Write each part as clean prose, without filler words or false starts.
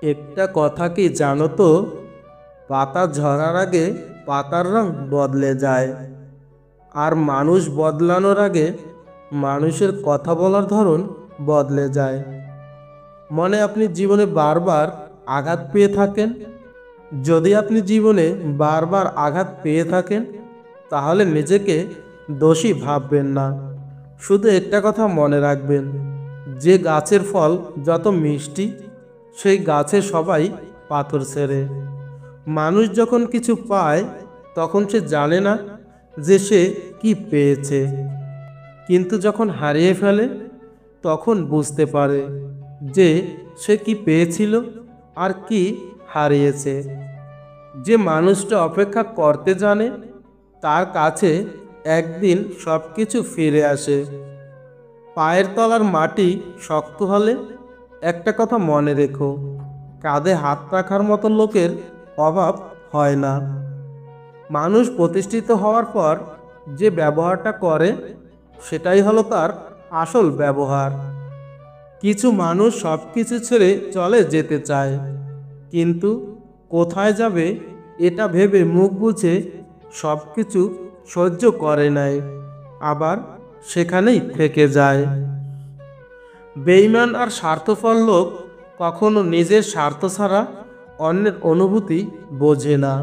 একটা কথা কি জানো তো? পাতা ঝরার আগে পাতার রং বদলে যায়, আর মানুষ বদলানোর আগে মানুষের কথা বলার ধরন বদলে যায়। মনে আপনি জীবনে বারবার আঘাত পেয়ে থাকেন, যদি আপনি জীবনে বারবার আঘাত পেয়ে থাকেন, তাহলে নিজেকে দোষী ভাববেন না। শুধু একটা কথা মনে রাখবেন, যে গাছের ফল যত মিষ্টি, সেই গাছে সবাই পাথর ছেড়ে। মানুষ যখন কিছু পায় তখন সে জানে না যে সে কি পেয়েছে, কিন্তু যখন হারিয়ে ফেলে তখন বুঝতে পারে যে সে কি পেয়েছিল আর কি হারিয়েছে। যে মানুষটা অপেক্ষা করতে জানে, তার কাছে একদিন সব কিছু ফিরে আসে। পায়ের তলার মাটি শক্ত হলে একটা কথা মনে রেখো, কাঁধে হাত রাখার মতো লোকের অভাব হয় না। মানুষ প্রতিষ্ঠিত হওয়ার পর যে ব্যবহারটা করে, সেটাই হলো তার আসল ব্যবহার। কিছু মানুষ সব কিছু ছেড়ে চলে যেতে চায়, কিন্তু কোথায় যাবে এটা ভেবে মুখ বুজে সব কিছু সহ্য করে নেয়, আবার সেখানেই থেকে যায়। বেঈমান আর স্বার্থপর লোক কখনো নিজের স্বার্থ ছাড়া অন্যের অনুভূতি বোঝে না।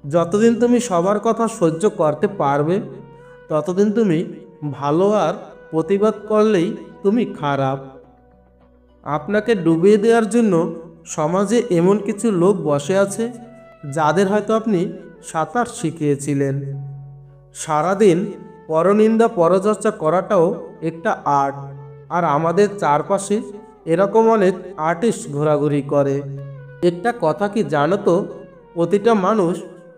যতদিন তুমি সবার কথা সহ্য করতে পারবে, ততদিন তুমি ভালো, আর প্রতিবাদ করলেই তুমি খারাপ। আপনাকে ডুবিয়ে দেওয়ার জন্য সমাজে এমন কিছু লোক বসে আছে, যাদের হয়তো আপনি সাঁতার শিখিয়েছিলেন। সারাদিন পরনিন্দা পরচর্চা করাটাও একটা আর্ট, আর আমাদের চারপাশে এরকম অনেক আর্টিস্ট ঘোরাঘুরি করে। একটা কথা কি জানো তো? প্রতিটা মানুষ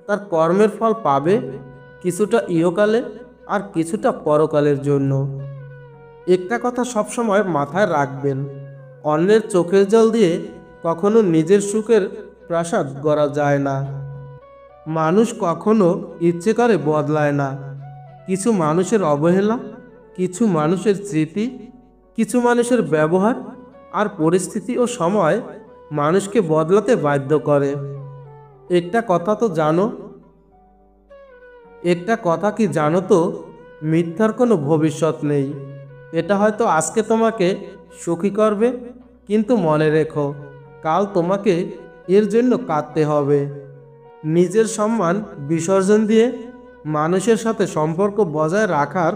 তার কর্মের ফল পাবে, কিছুটা ইহকালে আর কিছুটা পরকালের জন্য। একটা কথা সবসময় মাথায় রাখবেন, অন্যের চোখের জল দিয়ে কখনো নিজের সুখের প্রাসাদ গড়া যায় না। মানুষ কখনো ইচ্ছে করে বদলায় না। কিছু মানুষের অবহেলা, কিছু মানুষের স্মৃতি, কিছু মানুষের ব্যবহার আর পরিস্থিতি ও সময় মানুষকে বদলাতে বাধ্য করে। একটা কথা তো জানো, একটা কথা কি জানো তো? মিথ্যার কোনো ভবিষ্যৎ নেই। এটা হয়তো আজকে তোমাকে সুখী করবে, কিন্তু মনে রেখো, কাল তোমাকে এর জন্য কাঁদতে হবে। নিজের সম্মান বিসর্জন দিয়ে মানুষের সাথে সম্পর্ক বজায় রাখার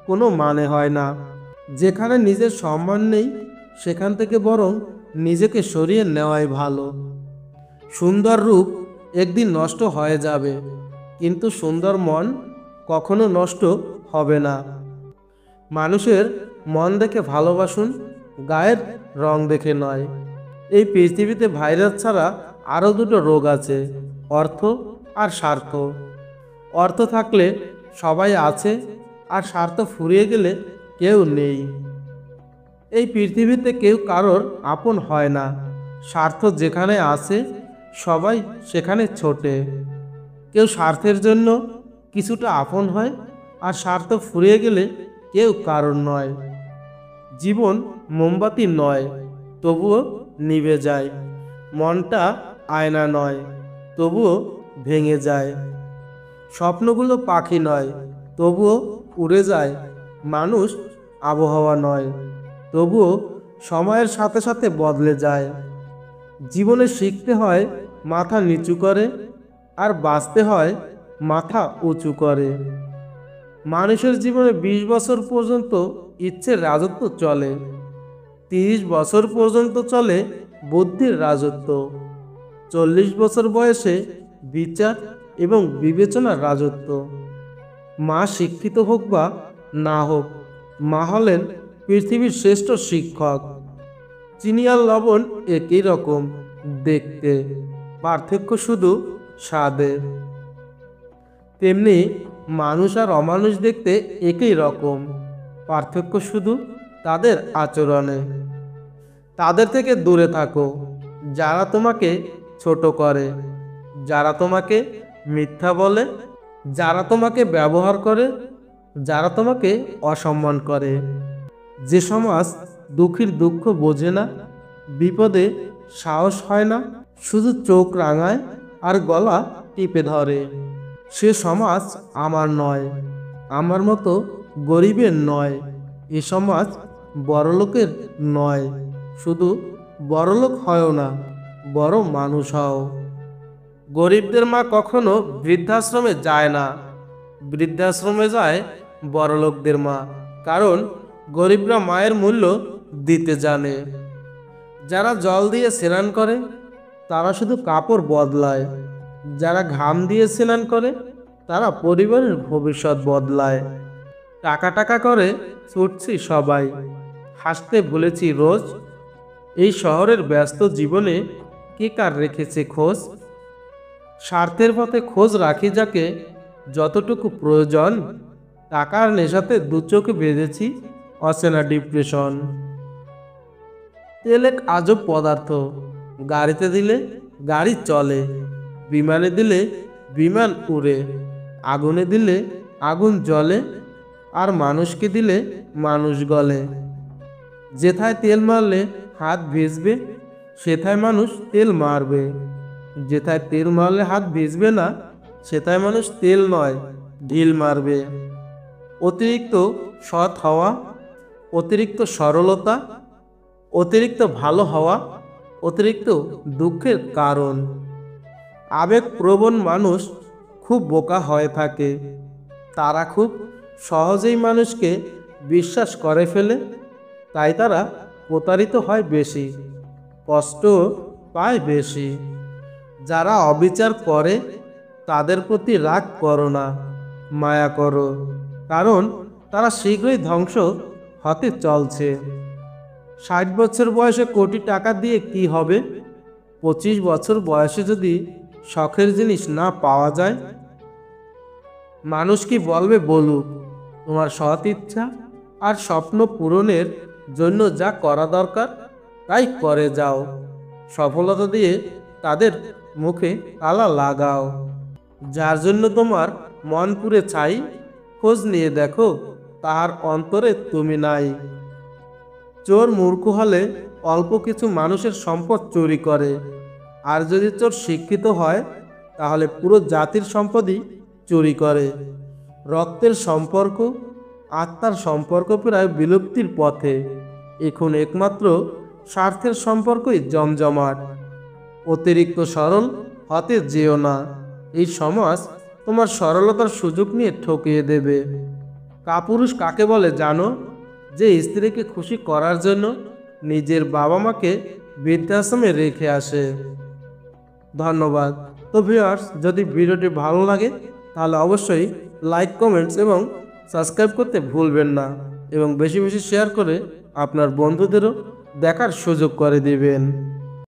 কোনো মানে হয় না। যেখানে নিজের সম্মান নেই, সেখান থেকে বরং নিজেকে সরিয়ে নেওয়াই ভালো। সুন্দর রূপ একদিন নষ্ট হয়ে যাবে, কিন্তু সুন্দর মন কখনো নষ্ট হবে না। মানুষের মন দেখে ভালোবাসুন, গায়ের রং দেখে নয়। এই পৃথিবীতে ভাইরাস ছাড়া আরও দুটো রোগ আছে, অর্থ আর স্বার্থ। অর্থ থাকলে সবাই আছে, আর স্বার্থ ফুরিয়ে গেলে কেউ নেই। এই পৃথিবীতে কেউ কারোর আপন হয় না। স্বার্থ যেখানে আছে, সবাই সেখানে ছোটে। কেউ স্বার্থের জন্য কিছুটা আপন হয়, আর স্বার্থ ফুরিয়ে গেলে কেউ কারণ নয়। জীবন মোমবাতি নয়, তবুও নিভে যায়। মনটা আয়না নয়, তবুও ভেঙে যায়। স্বপ্নগুলো পাখি নয়, তবুও উড়ে যায়। মানুষ আবহাওয়া নয়, তবুও সময়ের সাথে সাথে বদলে যায়। জীবনে শিখতে হয় মাথা নিচু করে, আর বাঁচতে হয় মাথা উঁচু করে। মানুষের জীবনে 20 বছর পর্যন্ত ইচ্ছের রাজত্ব চলে, 30 বছর পর্যন্ত চলে বুদ্ধির রাজত্ব, 40 বছর বয়সে বিচার এবং বিবেচনার রাজত্ব। মা শিক্ষিত হোক বা না হোক, মা হলেন পৃথিবীর শ্রেষ্ঠ শিক্ষক। চিনি আর লবণ একই রকম দেখতে, পার্থক্য শুধু স্বাদে। তেমনি মানুষ আর অমানুষ দেখতে একই রকম, পার্থক্য শুধু তাদের আচরণে। তাদের থেকে দূরে থাকো যারা তোমাকে ছোট করে, যারা তোমাকে মিথ্যা বলে, যারা তোমাকে ব্যবহার করে, যারা তোমাকে অসম্মান করে। যে সমাজ দুঃখীর দুঃখ বোঝে না, বিপদে সাহস হয় না, শুধু চোখ রাঙায় আর গলা টিপে ধরে। সে সমাজ আমার নয়, আমার মতো গরিবের নয়। এ সমাজ বড়লোকের নয়। শুধু বড়লোক হয়ও না, বড় মানুষ হও। গরিবদের মা কখনো বৃদ্ধাশ্রমে যায় না, বৃদ্ধাশ্রমে যায় বড়লোকদের মা। কারণ গরিবরা মায়ের মূল্য দিতে জানে। যারা জল দিয়ে স্নান করে তারা শুধু কাপড় বদলায়, যারা ঘাম দিয়ে স্নান করে তারা পরিবারের ভবিষ্যৎ বদলায়। টাকা টাকা করে ছুটছি সবাই, হাসতে ভুলেছি রোজ। এই শহরের ব্যস্ত জীবনে কে কার রেখেছে খোঁজ? স্বার্থের পথে খোঁজ রাখি যাকে যতটুকু প্রয়োজন। টাকার নেশাতে দু চোখে বেঁধেছি অচেনা ডিপ্রেশন। তেল এক আজব পদার্থ, গাড়িতে দিলে গাড়ি চলে, বিমানে দিলে বিমান উড়ে, আগুনে দিলে আগুন জ্বলে, আর মানুষকে দিলে মানুষ গলে। যেথায় তেল মারলে হাত ভিজবে সেথায় মানুষ তেল মারবে, যেথায় তেল মারলে হাত ভিজবে না সেথায় মানুষ তেল নয় ঢিল মারবে। অতিরিক্ত সৎ হওয়া, অতিরিক্ত সরলতা, অতিরিক্ত ভালো হওয়া, অতিরিক্ত দুঃখের কারণ। আবেগপ্রবণ মানুষ খুব বোকা হয়ে থাকে, তারা খুব সহজেই মানুষকে বিশ্বাস করে ফেলে, তাই তারা প্রতারিত হয় বেশি, কষ্ট পায় বেশি। যারা অবিচার করে তাদের প্রতি রাগ করো না, মায়া করো, কারণ তারা শীঘ্রই ধ্বংস হতে চলছে। 60 বছর বয়সে কোটি টাকা দিয়ে কি হবে? 25 বছর বয়সে যদি শখের জিনিস না পাওয়া যায়? মানুষ কি বলবে বলুক, তোমার সৎ ইচ্ছা আর স্বপ্ন পূরণের জন্য যা করা দরকার তাই করে যাও। সফলতা দিয়ে তাদের মুখে তালা লাগাও। যার জন্য তোমার মন পুড়ে ছাই, খোঁজ নিয়ে দেখো তাহার অন্তরে তুমি নাই। চোর মূর্খ হলে অল্প কিছু মানুষের সম্পদ চুরি করে, আর যদি চোর শিক্ষিত হয় তাহলে পুরো জাতির সম্পদই চুরি করে। রক্তের সম্পর্ক, আত্মার সম্পর্ক প্রায় বিলুপ্তির পথে। এখন একমাত্র স্বার্থের সম্পর্কই জমজমাট। অতিরিক্ত সরল হতে যেও না, এই সমাজ তোমার সরলতার সুযোগ নিয়ে ঠকিয়ে দেবে। কাপুরুষ কাকে বলে জানো? যে স্ত্রীকে খুশি করার জন্য নিজের বাবা মাকে বৃদ্ধাশ্রমে রেখে আসে। ধন্যবাদ। তো ভিউয়ার্স, যদি ভিডিওটি ভালো লাগে তাহলে অবশ্যই লাইক, কমেন্টস এবং সাবস্ক্রাইব করতে ভুলবেন না, এবং বেশি বেশি শেয়ার করে আপনার বন্ধুদেরও দেখার সুযোগ করে দিবেন।